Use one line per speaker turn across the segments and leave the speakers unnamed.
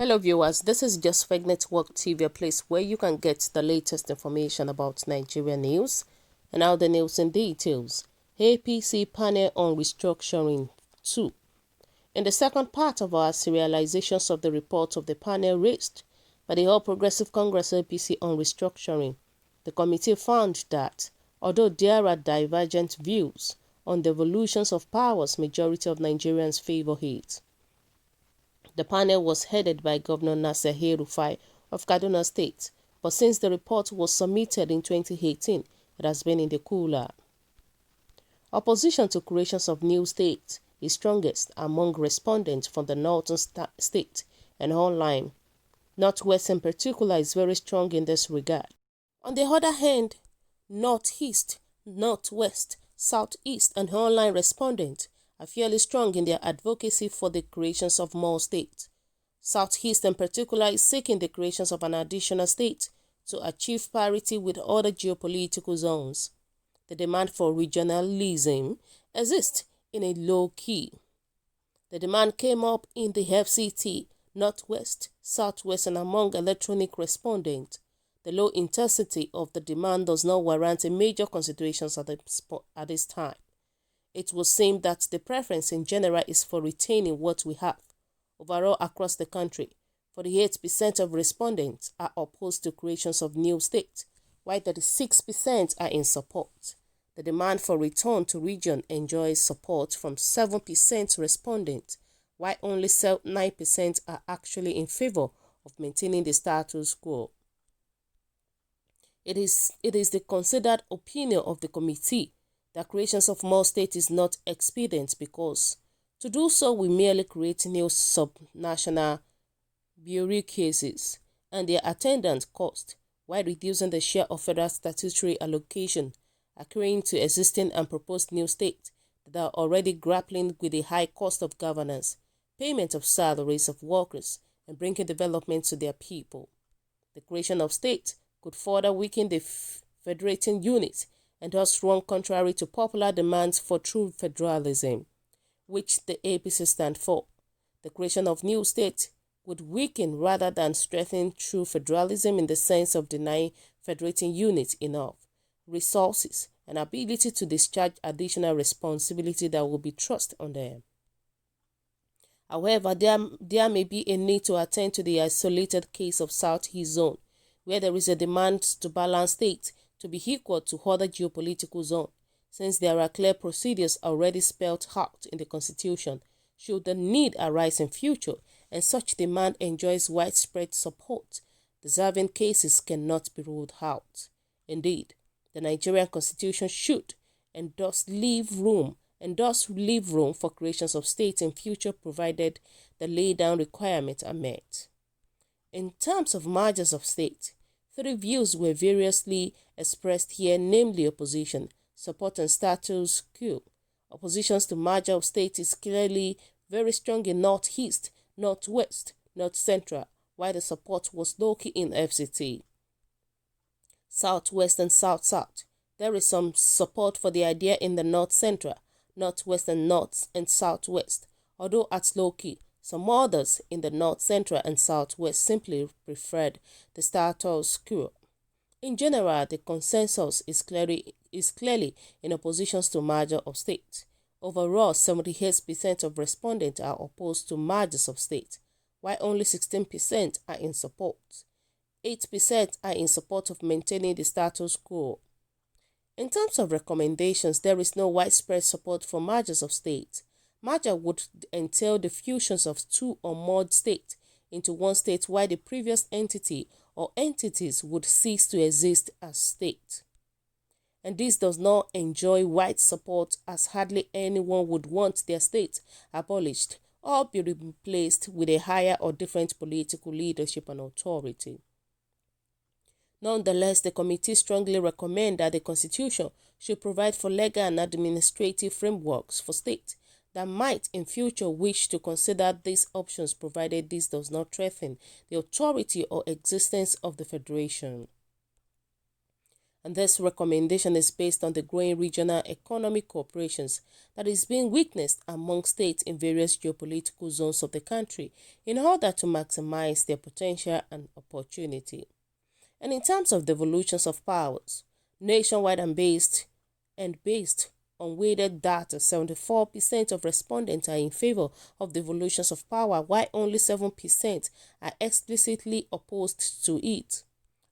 Hello viewers, this is Just Fake Network TV, a place where you can get the latest information about Nigerian news and now the news in details. APC panel on restructuring 2. In the second part of our serializations of the report of the panel raised by the All Progressive Congress APC on restructuring, the committee found that although there are divergent views on the evolutions of powers majority of Nigerians favor it. The panel was headed by Governor Nasir El-Rufai of Kaduna State, but since the report was submitted in 2018, it has been in the cooler. Opposition to creations of new states is strongest among respondents from the northern state and online. Northwest in particular is very strong in this regard. On the other hand, northeast, northwest, southeast and online respondents are fairly strong in their advocacy for the creations of more states. Southeast in particular is seeking the creations of an additional state to achieve parity with other geopolitical zones. The demand for regionalism exists in a low key. The demand came up in the FCT, Northwest, Southwest and among electronic respondents. The low intensity of the demand does not warrant a major considerations at this time. It would seem that the preference in general is for retaining what we have. Overall across the country, 48% of respondents are opposed to creations of new states, while 36% are in support. The demand for return to region enjoys support from 7% respondents, while only 9% are actually in favor of maintaining the status quo. It is the considered opinion of the committee that creations of more states is not expedient because to do so will merely create new subnational bureaucracies and their attendant cost, while reducing the share of federal statutory allocation accruing to existing and proposed new states that are already grappling with the high cost of governance, payment of salaries of workers, and bringing development to their people. The creation of states could further weaken the federating unit and thus run contrary to popular demands for true federalism, which the APC stand for. The creation of new states would weaken rather than strengthen true federalism in the sense of denying federating units enough resources and ability to discharge additional responsibility that will be thrust on them. However, there may be a need to attend to the isolated case of Southeast Zone, where there is a demand to balance states to be equal to other geopolitical zones, since there are clear procedures already spelled out in the Constitution should the need arise in future and such demand enjoys widespread support. Deserving cases cannot be ruled out. Indeed, the Nigerian Constitution should and does leave room for creations of states in future provided the laid-down requirements are met. In terms of mergers of states, 3 views were variously expressed here, namely opposition, support and status quo. Oppositions to merger of states is clearly very strong in northeast, northwest, north central, while the support was low-key in FCT. Southwest and south-south. There is some support for the idea in the north central, northwest and north and southwest, although at low-key. Some others in the north central and southwest simply preferred the status quo. In general, the consensus is clearly in opposition to merger of states. Overall, 78% of respondents are opposed to mergers of states, while only 16% are in support. 8% are in support of maintaining the status quo. In terms of recommendations, there is no widespread support for mergers of states. Merger would entail the fusions of 2 or more states into one state, while the previous entity or entities would cease to exist as state. And this does not enjoy wide support, as hardly anyone would want their state abolished or be replaced with a higher or different political leadership and authority. Nonetheless, the committee strongly recommends that the Constitution should provide for legal and administrative frameworks for states that might in future wish to consider these options, provided this does not threaten the authority or existence of the Federation. And this recommendation is based on the growing regional economic cooperations that is being witnessed among states in various geopolitical zones of the country in order to maximize their potential and opportunity. And in terms of devolutions of powers, nationwide and based on weighted data, 74% of respondents are in favor of devolutions of power, while only 7% are explicitly opposed to it.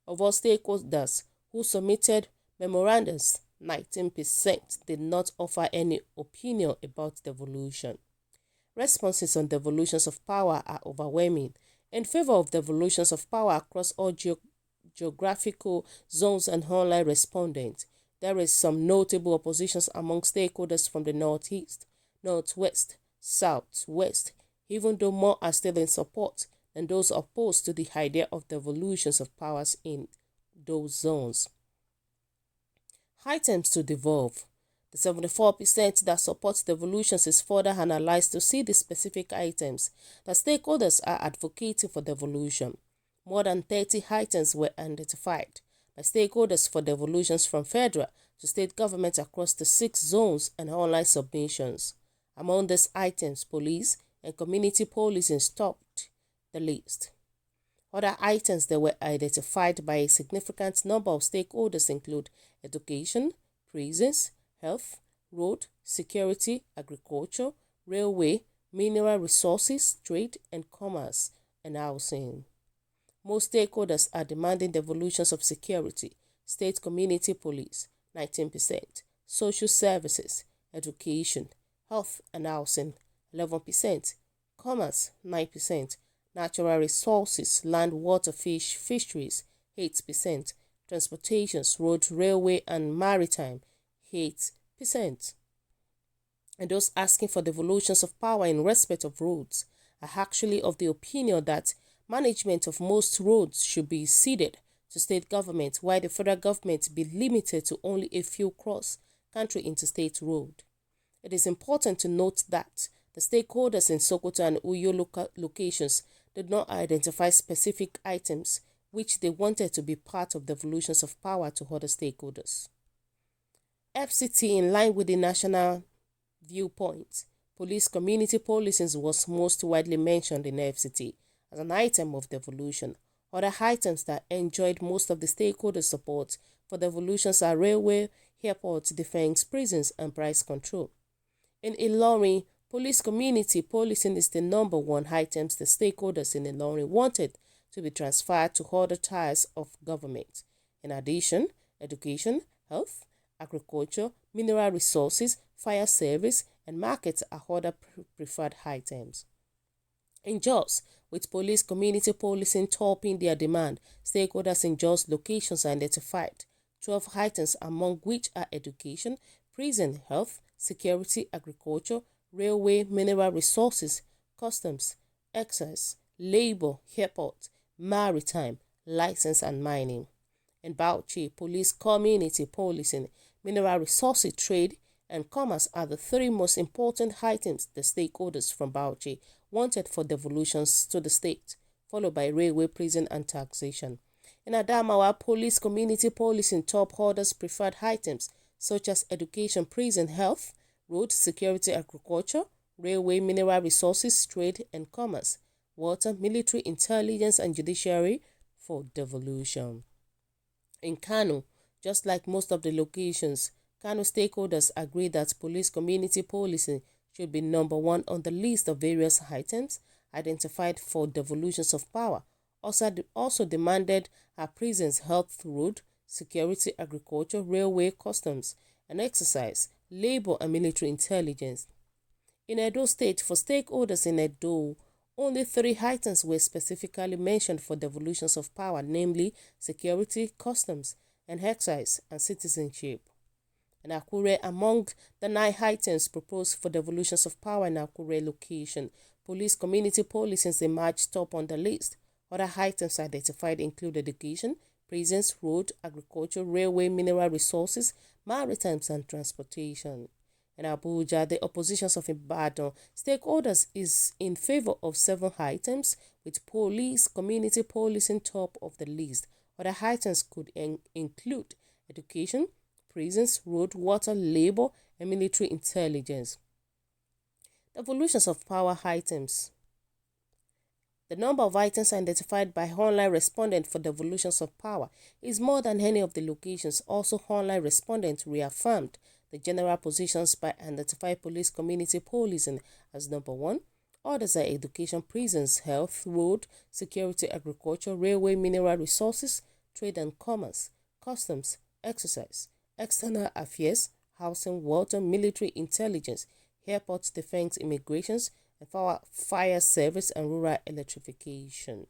Of all stakeholders who submitted memorandums, 19% did not offer any opinion about devolution. Responses on devolutions of power are overwhelming in favor of devolutions of power across all geographical zones and online respondents. There is some notable oppositions among stakeholders from the Northeast, Northwest, Southwest, even though more are still in support than those opposed to the idea of devolutions of powers in those zones. Items to devolve. The 74% that supports devolutions is further analyzed to see the specific items that stakeholders are advocating for devolution. More than 30 items were identified by stakeholders for devolutions from federal to state governments across the 6 zones and online submissions. Among these items, police and community policing topped the list. Other items that were identified by a significant number of stakeholders include education, prisons, health, road, security, agriculture, railway, mineral resources, trade and commerce, and housing. Most stakeholders are demanding devolutions of security, state community police, 19%, social services, education, health and housing, 11%, commerce, 9%, natural resources, land, water, fish, fisheries, 8%, transportations, road, railway and maritime, 8%. And those asking for devolutions of power in respect of roads are actually of the opinion that management of most roads should be ceded to state government, while the federal government be limited to only a few cross-country interstate roads. It is important to note that the stakeholders in Sokoto and Uyo locations did not identify specific items which they wanted to be part of devolutions of power to other stakeholders. FCT, in line with the national viewpoint, police community policing was most widely mentioned in FCT as an item of devolution. Other items that enjoyed most of the stakeholders' support for devolutions are railway, airports, defense, prisons, and price control. In Ilorin, police community policing is the number one items the stakeholders in Ilorin wanted to be transferred to other tiers of government. In addition, education, health, agriculture, mineral resources, fire service, and markets are other preferred items. In Jos, with police community policing topping their demand, stakeholders in Jos locations identified 12 items, among which are education, prison, health, security, agriculture, railway, mineral resources, customs, excise, labor, airport, maritime, license and mining. In Bauchi, police community policing, mineral resources, trade, and commerce are the 3 most important items the stakeholders from Bauchi wanted for devolutions to the state, followed by railway, prison, and taxation. In Adamawa, police community policing top orders preferred items such as education, prison, health, road, security, agriculture, railway, mineral resources, trade, and commerce, water, military, intelligence, and judiciary for devolution. In Kano, just like most of the locations, Kano stakeholders agree that police community policing should be number 1 on the list of various items identified for devolutions of power. Also demanded are prisons, health, road, security, agriculture, railway, customs, and exercise, labor, and military intelligence. In Edo State, for stakeholders in Edo, only 3 items were specifically mentioned for devolutions of power, namely security, customs, and excise, and citizenship. In Akure, among the 9 items proposed for devolutions of power in Akure location, police community policing emerged top on the list. Other items identified include education, prisons, road, agriculture, railway, mineral resources, maritime, and transportation. In Abuja, the oppositions of Ibadan stakeholders is in favor of 7 items, with police community policing top of the list. Other items could include education, prisons, road, water, labor, and military intelligence. The evolutions of power items. The number of items identified by online respondent for devolutions of power is more than any of the locations. Also, online respondents reaffirmed the general positions by identified police community policing as number one. Others are education, prisons, health, road, security, agriculture, railway, mineral resources, trade and commerce, customs, exercise, external affairs, housing, water, military intelligence, airports, defense, immigrations, and fire service and rural electrification.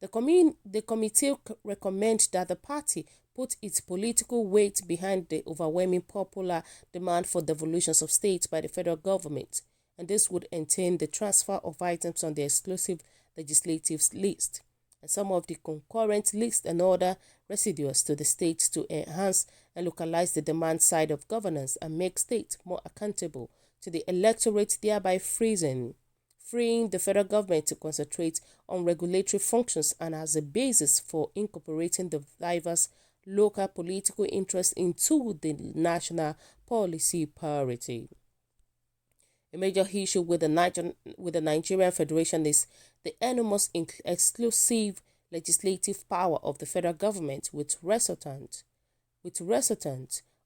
The committee recommends that the party put its political weight behind the overwhelming popular demand for devolutions of states by the federal government, and this would entail the transfer of items on the exclusive legislative list and some of the concurrent list and other residues to the states to enhance and localize the demand side of governance and make states more accountable to the electorate, thereby freeing the federal government to concentrate on regulatory functions and as a basis for incorporating the diverse local political interests into the national policy priority. A major issue with the Nigerian Federation is the enormous exclusive legislative power of the federal government with resultant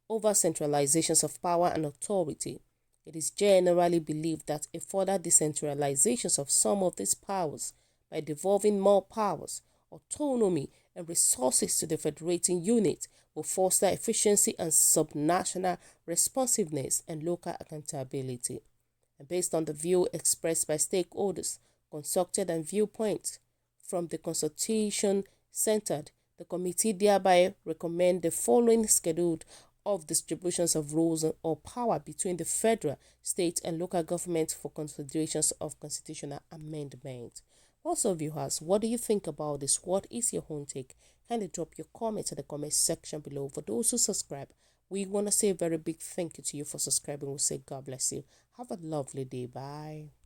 over centralizations of power and authority. It is generally believed that a further decentralization of some of these powers by devolving more powers, autonomy, and resources to the federating unit will foster efficiency and subnational responsiveness and local accountability. And based on the view expressed by stakeholders, consulted and viewpoints from the consultation centered, the committee thereby recommend the following schedule of distributions of roles or power between the federal, state, and local government for considerations of constitutional amendment. Also, viewers, what do you think about this? What is your own take? Kindly drop your comments in the comment section below. For those who subscribe, we want to say a very big thank you to you for subscribing. We'll say God bless you. Have a lovely day. Bye.